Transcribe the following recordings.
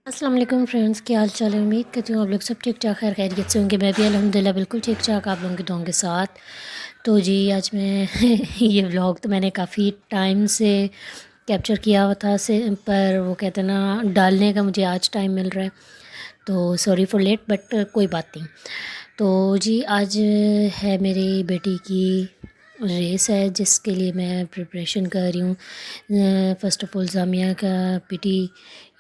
السلام علیکم فرینڈس، کیا حال چال ہے؟ امید کرتی ہوں آپ لوگ سب ٹھیک ٹھاک خیریت سے ہوں گے۔ میں بھی الحمدللہ بالکل ٹھیک ٹھاک آپ لوگوں کی دعاؤں کے ساتھ۔ تو جی آج میں یہ ولاگ تو میں نے کافی ٹائم سے کیپچر کیا ہوا تھا پر وہ کہتے ہیں نا ڈالنے کا مجھے آج ٹائم مل رہا ہے، تو سوری فار لیٹ، بٹ کوئی بات نہیں۔ تو جی آج ہے میری بیٹی کی ریس ہے جس کے لیے میں پریپریشن کر رہی ہوں۔ فرسٹ آف آل زامیہ کا پی ٹی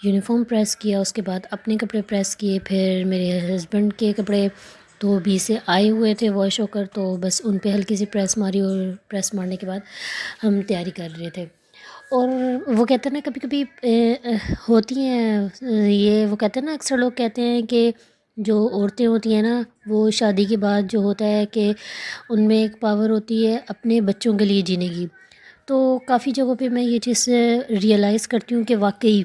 یونیفارم پریس کیا، اس کے بعد اپنے کپڑے پریس کیے، پھر میرے ہسبینڈ کے کپڑے تو بھی سے آئے ہوئے تھے واش ہو کر، تو بس ان پہ ہلکی سی پریس ماری، اور پریس مارنے کے بعد ہم تیاری کر رہے تھے۔ اور وہ کہتے ہیں نا کبھی کبھی ہوتی ہیں یہ، وہ کہتے ہیں نا اکثر لوگ کہتے ہیں کہ جو عورتیں ہوتی ہیں نا وہ شادی کے بعد جو ہوتا ہے کہ ان میں ایک پاور ہوتی ہے اپنے بچوں کے لیے جینے کی۔ تو کافی جگہوں پہ میں یہ چیز ریئلائز کرتی ہوں کہ واقعی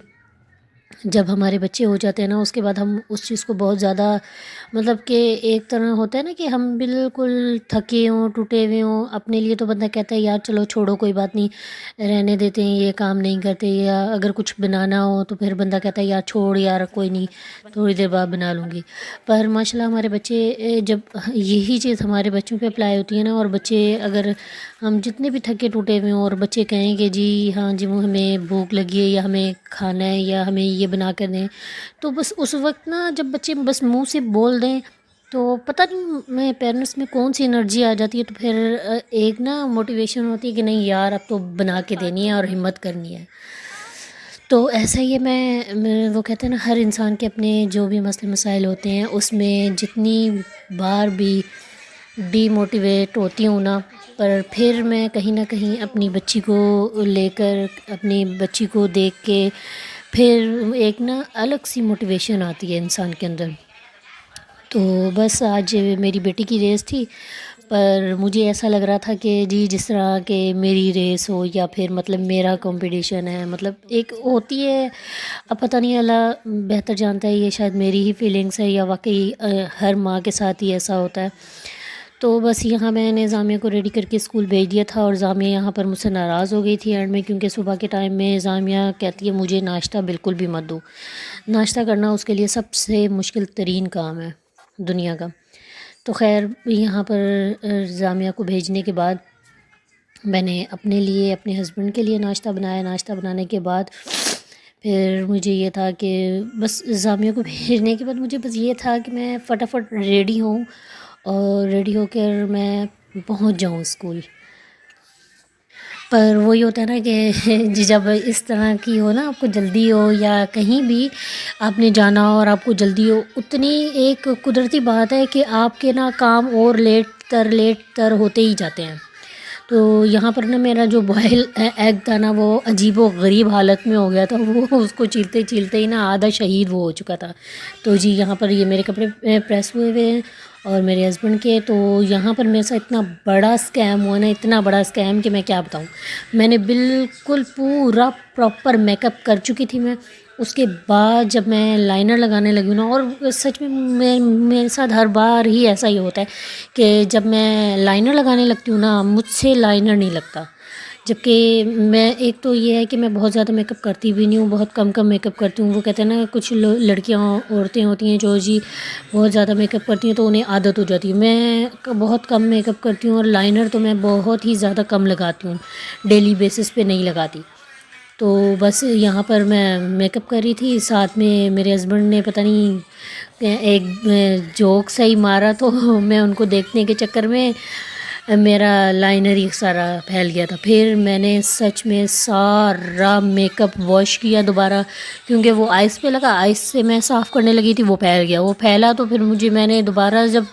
جب ہمارے بچے ہو جاتے ہیں نا اس کے بعد ہم اس چیز کو بہت زیادہ مطلب کہ ایک طرح ہوتا ہے نا کہ ہم بالکل تھکے ہوں ٹوٹے ہوئے ہوں، اپنے لیے تو بندہ کہتا ہے یار چلو چھوڑو کوئی بات نہیں رہنے دیتے ہیں، یہ کام نہیں کرتے، یا اگر کچھ بنانا ہو تو پھر بندہ کہتا ہے یار چھوڑ یار کوئی نہیں تھوڑی دیر بعد بنا لوں گی۔ پر ماشاءاللہ ہمارے بچے جب یہی چیز ہمارے بچوں پہ اپلائی ہوتی ہے نا، اور بچے اگر ہم جتنے بھی تھکے ٹوٹے ہوئے ہوں اور بچے کہیں کہ جی ہاں جی وہ ہمیں بھوک لگی ہے یا ہمیں کھانا ہے یا ہمیں یہ بنا کر دیں، تو بس اس وقت نا جب بچے بس منہ سے بول دیں تو پتہ نہیں میں پیرنٹس میں کون سی انرجی آ جاتی ہے، تو پھر ایک نا موٹیویشن ہوتی ہے کہ نہیں یار اب تو بنا کے دینی ہے اور ہمت کرنی ہے۔ تو ایسا ہی ہے، میں وہ کہتے ہیں نا ہر انسان کے اپنے جو بھی مسئلے مسائل ہوتے ہیں اس میں جتنی بار بھی ڈی موٹیویٹ ہوتی ہوں نا، پر پھر میں کہیں نہ کہیں اپنی بچی کو لے کر اپنی بچی کو دیکھ کے پھر ایک نا الگ سی موٹیویشن آتی ہے انسان کے اندر۔ تو بس آج میری بیٹی کی ریس تھی، پر مجھے ایسا لگ رہا تھا کہ جی جس طرح کہ میری ریس ہو یا پھر مطلب میرا کمپٹیشن ہے، مطلب ایک ہوتی ہے، اب پتہ نہیں اللہ بہتر جانتا ہے یہ شاید میری ہی فیلنگس ہے یا واقعی ہر ماں کے ساتھ ہی ایسا ہوتا ہے۔ تو بس یہاں میں نے زامیہ کو ریڈی کر کے اسکول بھیج دیا تھا، اور زامیہ یہاں پر مجھ سے ناراض ہو گئی تھی اینڈ میں، کیونکہ صبح کے ٹائم میں زامیہ کہتی ہے مجھے ناشتہ بالکل بھی مت دو۔ ناشتہ کرنا اس کے لیے سب سے مشکل ترین کام ہے دنیا کا۔ تو خیر یہاں پر زامیہ کو بھیجنے کے بعد میں نے اپنے لیے اپنے ہسبینڈ کے لیے ناشتہ بنایا۔ ناشتہ بنانے کے بعد پھر مجھے یہ تھا کہ بس زامیہ کو بھیجنے کے بعد مجھے بس یہ تھا کہ میں فٹافٹ ریڈی ہوں اور ریڈی ہو کر میں پہنچ جاؤں اسکول۔ پر وہی ہوتا ہے نا کہ جب اس طرح کی ہو نا، آپ کو جلدی ہو یا کہیں بھی آپ نے جانا ہو اور آپ کو جلدی ہو، اتنی ایک قدرتی بات ہے کہ آپ کے نا کام اور لیٹ تر ہوتے ہی جاتے ہیں۔ تو یہاں پر نا میرا جو بوائل ایگ تھا نا وہ عجیب و غریب حالت میں ہو گیا تھا، وہ اس کو چیرتے چیرتے ہی نا آدھا شہید وہ ہو چکا تھا۔ تو جی یہاں پر یہ میرے کپڑے پریس ہوئے ہوئے ہیں اور میرے ہسبینڈ کے، تو یہاں پر میرے ساتھ اتنا بڑا اسکیم ہوا نا، اتنا بڑا اسکیم کہ میں کیا بتاؤں۔ میں نے بالکل پورا پراپر میک اپ کر چکی تھی میں، اس کے بعد جب میں لائنر لگانے لگی ہوں نا، اور سچ میں میرے ساتھ ہر بار ہی ایسا ہی ہوتا ہے کہ جب میں لائنر لگانے لگتی ہوں نا مجھ سے لائنر نہیں لگتا، جبکہ میں ایک تو یہ ہے کہ میں بہت زیادہ میک اپ کرتی بھی نہیں ہوں، بہت کم میک اپ کرتی ہوں۔ وہ کہتے ہیں نا کچھ لڑکیاں عورتیں ہوتی ہیں جو جی بہت زیادہ میک اپ کرتی ہیں تو انہیں عادت ہو جاتی ہے، میں بہت کم میک اپ کرتی ہوں، اور لائنر تو میں بہت ہی زیادہ کم لگاتی ہوں، ڈیلی بیسس پہ نہیں لگاتی۔ تو بس یہاں پر میں میک اپ کر رہی تھی، ساتھ میں میرے ہسبینڈ نے پتہ نہیں ایک جوک صحیح مارا، تو میں ان کو دیکھنے کے چکر میں میرا لائنر ہی سارا پھیل گیا تھا۔ پھر میں نے سچ میں سارا میک اپ واش کیا دوبارہ، کیونکہ وہ آئس پہ لگا، آئس سے میں صاف کرنے لگی تھی، وہ پھیل گیا، وہ پھیلا تو پھر میں نے دوبارہ جب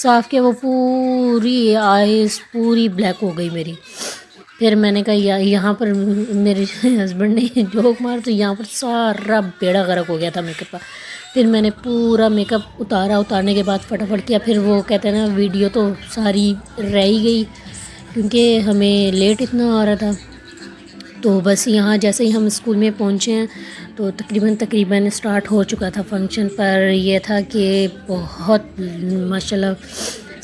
صاف کیا وہ پوری آئس پوری بلیک ہو گئی میری۔ پھر میں نے کہا یہاں پر میرے ہسبینڈ نے جوک مار تو یہاں پر سارا بیڑا غرق ہو گیا تھا میک اپ کا۔ پھر میں نے پورا میک اپ اتارنے کے بعد فٹافٹ کیا، پھر وہ کہتے ہیں نا ویڈیو تو ساری رہ ہی گئی کیونکہ ہمیں لیٹ اتنا آ رہا تھا۔ تو بس یہاں جیسے ہی ہم اسکول میں پہنچے ہیں تو تقریباً اسٹارٹ ہو چکا تھا فنکشن، پر یہ تھا کہ بہت ماشاءاللہ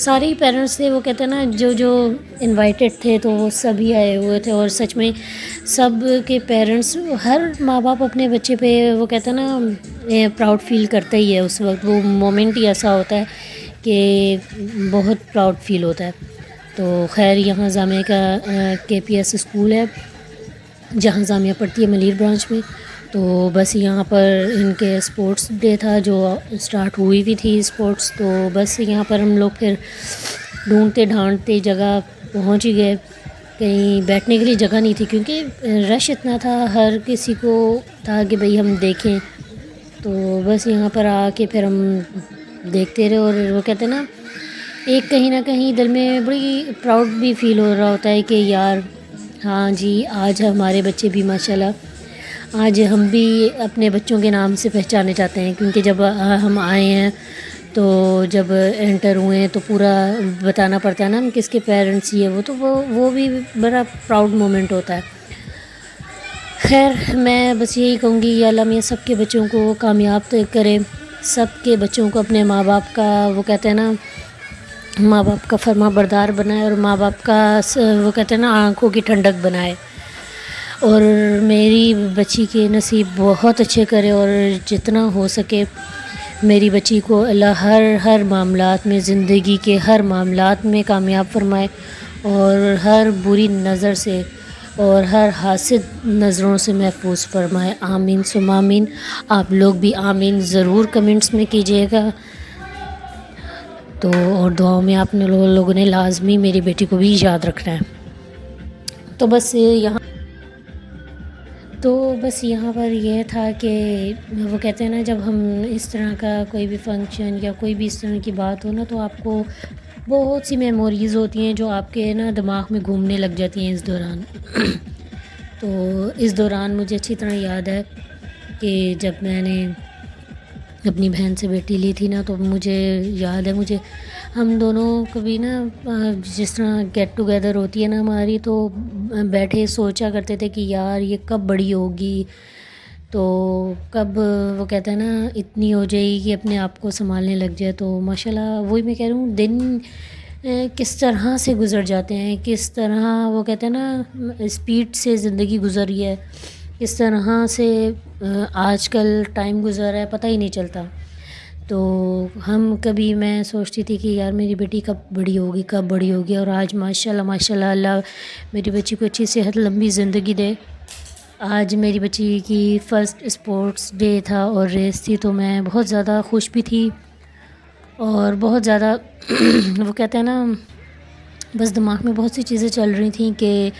سارے ہی پیرنٹس تھے، وہ کہتے ہیں نا جو انوائٹیڈ تھے تو وہ سبھی آئے ہوئے تھے، اور سچ میں سب کے پیرنٹس، ہر ماں باپ اپنے بچے پہ وہ کہتے ہیں نا پراؤڈ فیل کرتا ہی ہے، اس وقت وہ مومنٹ ہی ایسا ہوتا ہے کہ بہت پراؤڈ فیل ہوتا ہے۔ تو خیر یہاں جامعہ کا کے پی ایس اسکول ہے جہاں جامعہ پڑھتی ہے ملیر برانچ میں، تو بس یہاں پر ان کے اسپورٹس ڈے تھا جو اسٹارٹ ہوئی بھی تھی اسپورٹس، تو بس یہاں پر ہم لوگ پھر ڈھونڈتے ڈھانڈتے جگہ پہنچ ہی گئے۔ کہیں بیٹھنے کے لیے جگہ نہیں تھی کیونکہ رش اتنا تھا، ہر کسی کو تھا کہ بھئی ہم دیکھیں، تو بس یہاں پر آ کے پھر ہم دیکھتے رہے، اور وہ کہتے ہیں نا ایک کہیں نہ کہیں دل میں بڑی پراؤڈ بھی فیل ہو رہا ہوتا ہے کہ یار ہاں جی آج ہمارے بچے بھی ماشاءاللہ، آج ہم بھی اپنے بچوں کے نام سے پہچانے جاتے ہیں، کیونکہ جب ہم آئے ہیں تو جب انٹر ہوئے ہیں تو پورا بتانا پڑتا ہے نا ہم کس کے پیرنٹس یہ وہ، تو وہ بھی بڑا پراؤڈ مومنٹ ہوتا ہے۔ خیر میں بس یہی کہوں گی یا اللہ میاں سب کے بچوں کو کامیاب کرے، سب کے بچوں کو اپنے ماں باپ کا وہ کہتے ہیں نا ماں باپ کا فرما بردار بنائے، اور ماں باپ کا وہ کہتے ہیں نا آنکھوں کی ٹھنڈک بنائے، اور میری بچی کے نصیب بہت اچھے کرے، اور جتنا ہو سکے میری بچی کو اللہ ہر معاملات میں، زندگی کے ہر معاملات میں کامیاب فرمائے، اور ہر بری نظر سے اور ہر حاسد نظروں سے محفوظ فرمائے، آمین ثم آمین۔ آپ لوگ بھی آمین ضرور کمنٹس میں کیجیے گا، تو اور دعاؤں میں آپ نے لوگوں نے لازمی میری بیٹی کو بھی یاد رکھنا ہے۔ تو بس یہاں پر یہ تھا کہ وہ کہتے ہیں نا جب ہم اس طرح کا کوئی بھی فنکشن یا کوئی بھی اس طرح کی بات ہو نا تو آپ کو بہت سی میموریز ہوتی ہیں جو آپ کے نا دماغ میں گھومنے لگ جاتی ہیں اس دوران۔ تو اس دوران مجھے اچھی طرح یاد ہے کہ جب میں نے اپنی بہن سے بیٹی لی تھی نا تو مجھے یاد ہے، مجھے ہم دونوں کبھی نا جس طرح گیٹ ٹوگیدر ہوتی ہے نا ہماری، تو بیٹھے سوچا کرتے تھے کہ یار یہ کب بڑی ہوگی، تو کب وہ کہتا ہے نا اتنی ہو جائے گی کہ اپنے آپ کو سنبھالنے لگ جائے۔ تو ماشاءاللہ وہی میں کہہ رہا ہوں دن کس طرح سے گزر جاتے ہیں، کس طرح وہ کہتے ہیں نا اسپیڈ سے زندگی گزری ہے، کس طرح سے آج کل ٹائم گزر رہا ہے پتہ ہی نہیں چلتا۔ تو کبھی میں سوچتی تھی کہ یار میری بیٹی کب بڑی ہوگی، اور آج ماشاءاللہ اللہ میری بچی کو اچھی صحت لمبی زندگی دے۔ آج میری بچی کی فرسٹ اسپورٹس ڈے تھا اور ریس تھی، تو میں بہت زیادہ خوش بھی تھی، اور بہت زیادہ وہ کہتے ہیں نا بس دماغ میں بہت سی چیزیں چل رہی تھیں کہ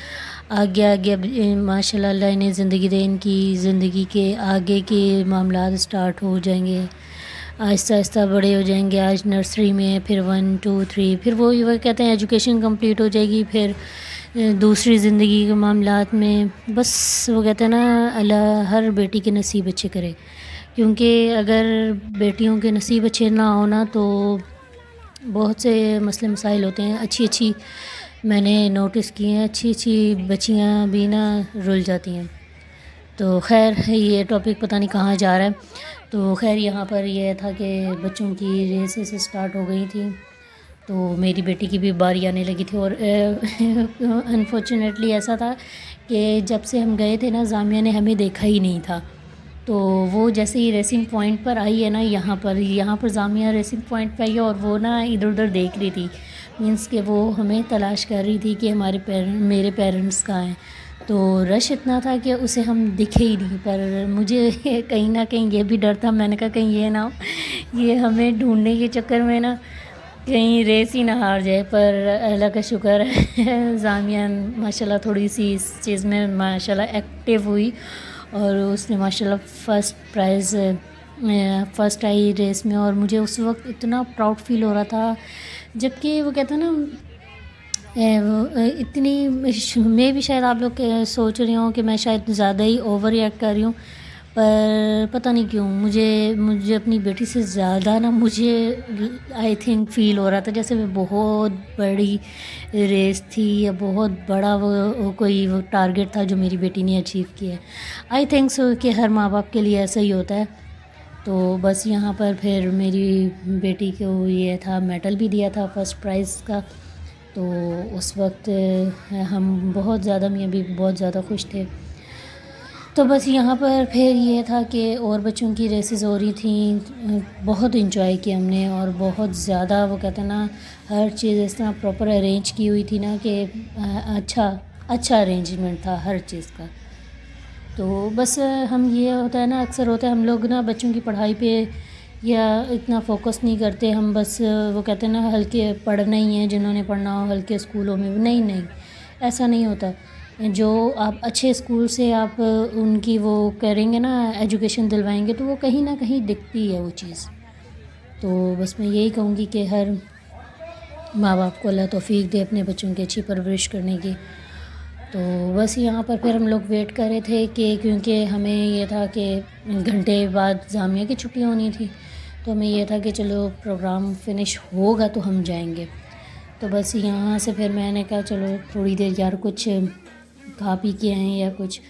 آگے ماشاءاللہ اللہ انہیں زندگی دے، ان کی زندگی کے آگے کے معاملات سٹارٹ ہو جائیں گے، آہستہ آہستہ بڑے ہو جائیں گے۔ آج نرسری میں، پھر 1 2 3، پھر وہ کہتے ہیں ایجوکیشن کمپلیٹ ہو جائے گی، پھر دوسری زندگی کے معاملات میں، بس وہ کہتے ہیں نا اللہ ہر بیٹی کے نصیب اچھے کرے، کیونکہ اگر بیٹیوں کے نصیب اچھے نہ ہونا تو بہت سے مسئلے مسائل ہوتے ہیں۔ اچھی میں نے نوٹس کی ہیں، اچھی بچیاں بھی نا رل جاتی ہیں۔ تو خیر یہ ٹاپک پتہ نہیں کہاں جا رہا ہے۔ تو خیر یہاں پر یہ تھا کہ بچوں کی ریسز اسٹارٹ ہو گئی تھیں، تو میری بیٹی کی بھی باری آنے لگی تھی، اور انفارچونیٹلی ایسا تھا کہ جب سے ہم گئے تھے نا جامعہ نے ہمیں دیکھا ہی نہیں تھا، تو وہ جیسے ہی ریسنگ پوائنٹ پر آئی ہے نا یہاں پر جامعہ ریسنگ پوائنٹ پہ آئی ہے، اور وہ نا ادھر ادھر دیکھ رہی تھی، مینس کہ وہ ہمیں تلاش کر رہی تھی کہ میرے پیرنٹس کہاں ہیں۔ تو رش اتنا تھا کہ اسے ہم دکھے ہی نہیں، پر مجھے کہیں نہ کہیں یہ بھی ڈر تھا، میں نے کہا کہیں یہ نہ ہو یہ ہمیں ڈھونڈنے کے چکر میں نا کہیں ریس ہی نہ ہار جائے۔ پر اللہ کا شکر ہے جامعہ ماشاءاللہ تھوڑی سی اس چیز میں ماشاءاللہ ایکٹیو ہوئی، اور اس نے ماشاءاللہ فرسٹ آئی ریس میں، اور مجھے اس وقت اتنا پراؤڈ فیل ہو رہا تھا، جبکہ وہ کہتا ہے نا اتنی میں بھی شاید آپ لوگ سوچ رہے ہوں کہ میں شاید زیادہ ہی اوور ریئیکٹ کر رہی ہوں، پر پتہ نہیں کیوں مجھے اپنی بیٹی سے زیادہ نا مجھے آئی تھنک فیل ہو رہا تھا جیسے وہ بہت بڑی ریس تھی، یا بہت بڑا کوئی ٹارگیٹ تھا جو میری بیٹی نے اچیو کیا ہے۔ آئی تھنک سو کہ ہر ماں باپ کے لیے ایسا ہی ہوتا ہے تو بس یہاں پر پھر میری بیٹی کو یہ تھا میڈل بھی دیا تھا فرسٹ پرائز کا. تو اس وقت ہم بہت زیادہ میاں بیوی بہت زیادہ خوش تھے. تو بس یہاں پر پھر یہ تھا کہ اور بچوں کی ریسز ہو رہی تھیں. بہت انجوائے کیا ہم نے اور بہت زیادہ وہ کہتے ہیں نا ہر چیز اس طرح پراپر ارینج کی ہوئی تھی نا کہ اچھا ارینجمنٹ تھا ہر چیز کا. تو بس ہم یہ ہوتا ہے نا اکثر ہوتا ہے ہم لوگ نا بچوں کی پڑھائی پہ یا اتنا فوکس نہیں کرتے. ہم بس وہ کہتے ہیں نا ہلکے پڑھنا ہی ہیں جنہوں نے پڑھنا ہو ہلکے اسکولوں میں. نہیں ایسا نہیں ہوتا. جو آپ اچھے اسکول سے آپ ان کی وہ کریں گے نا ایجوکیشن دلوائیں گے تو وہ کہیں نہ کہیں دکھتی ہے وہ چیز. تو بس میں یہی کہوں گی کہ ہر ماں باپ کو اللہ توفیق دے اپنے بچوں کی اچھی پرورش کرنے کی. تو بس یہاں پر پھر ہم لوگ ویٹ کر رہے تھے کہ کیونکہ ہمیں یہ تھا کہ گھنٹے بعد جامعہ کی چھٹی ہونی تھی. تو ہمیں یہ تھا کہ چلو پروگرام فنش ہوگا تو ہم جائیں گے. تو بس یہاں سے پھر میں نے کہا چلو تھوڑی دیر یار کچھ کھا پی کے آئیں یا کچھ.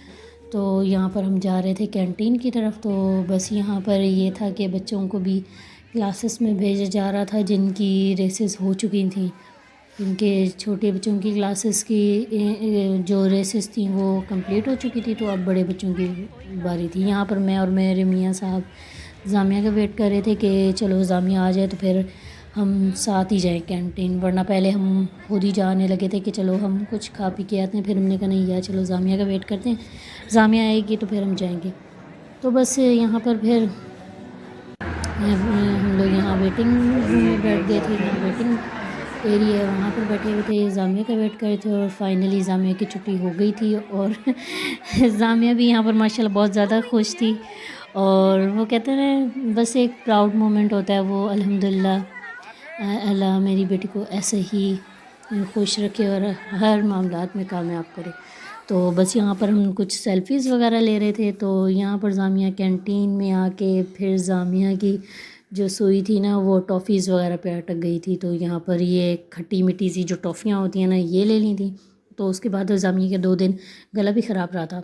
تو یہاں پر ہم جا رہے تھے کینٹین کی طرف. تو بس یہاں پر یہ تھا کہ بچوں کو بھی کلاسز میں بھیجا جا رہا تھا جن کی ریسز ہو چکی تھیں. کیونکہ چھوٹے بچوں کی کلاسز کی جو ریسز تھیں وہ کمپلیٹ ہو چکی تھی تو اب بڑے بچوں کی باری تھی. یہاں پر میں اور میرے میاں صاحب جامعہ کا ویٹ کر رہے تھے کہ چلو جامعہ آ جائے تو پھر ہم ساتھ ہی جائیں کینٹین. ورنہ پہلے ہم خود ہی جانے لگے تھے کہ چلو ہم کچھ کھا پی کے آتے ہیں. پھر ہم نے کہا نہیں یار چلو جامعہ کا ویٹ کرتے ہیں, جامعہ آئے گی تو پھر ہم جائیں گے. تو بس یہاں پر پھر ہم لوگ یہاں ویٹنگ روم میں بیٹھ گئے تھے. یہاں ویٹنگ ایریا ہے وہاں پر بیٹھے ہوئے تھے, جامعہ کا ویٹ کر رہے تھے. اور فائنلی جامعہ کی چھٹی ہو گئی تھی اور جامعہ بھی یہاں پر ماشاءاللہ بہت زیادہ خوش تھی. اور وہ کہتے ہیں بس ایک پراؤڈ مومنٹ ہوتا ہے وہ. الحمدللہ اللہ میری بیٹی کو ایسے ہی خوش رکھے اور ہر معاملات میں کامیاب کرے. تو بس یہاں پر ہم کچھ سیلفیز وغیرہ لے رہے تھے. تو یہاں پر جامعہ کینٹین میں آ کے پھر جامعہ کی جو سوئی تھی نا وہ ٹافیز وغیرہ پہ اٹک گئی تھی. تو یہاں پر یہ کھٹی مٹی سی جو ٹافیاں ہوتی ہیں نا یہ لے لی تھیں. تو اس کے بعد جامعہ کے 2 دن گلا بھی خراب رہا تھا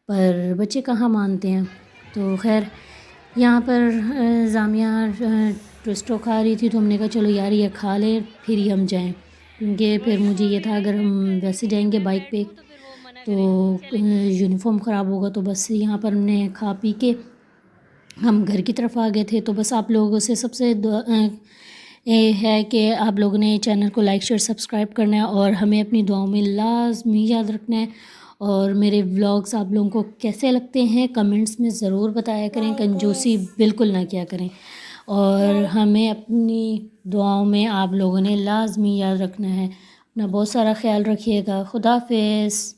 پر بچے کہاں مانتے ہیں. تو خیر یہاں پر جامعہ ٹوسٹو کھا رہی تھی تو ہم نے کہا چلو یار یہ کھا لیں پھر ہی ہم جائیں. کیونکہ پھر مجھے یہ تھا اگر ہم ویسے جائیں گے بائک پہ تو یونیفارم خراب ہوگا. تو بس یہاں پر ہم نے کھا پی کے ہم گھر کی طرف آ گئے تھے. تو بس آپ لوگوں سے سب سے ہے کہ آپ لوگوں نے چینل کو لائک شیئر سبسکرائب کرنا ہے اور ہمیں اپنی دعاؤں میں لازمی یاد رکھنا ہے. اور میرے ولاگس آپ لوگوں کو کیسے لگتے ہیں کمنٹس میں ضرور بتایا کریں. کنجوسی بالکل نہ کیا کریں اور ہمیں اپنی دعاؤں میں آپ لوگوں نے لازمی یاد رکھنا ہے. اپنا بہت سارا خیال رکھیے گا. خدا حافظ.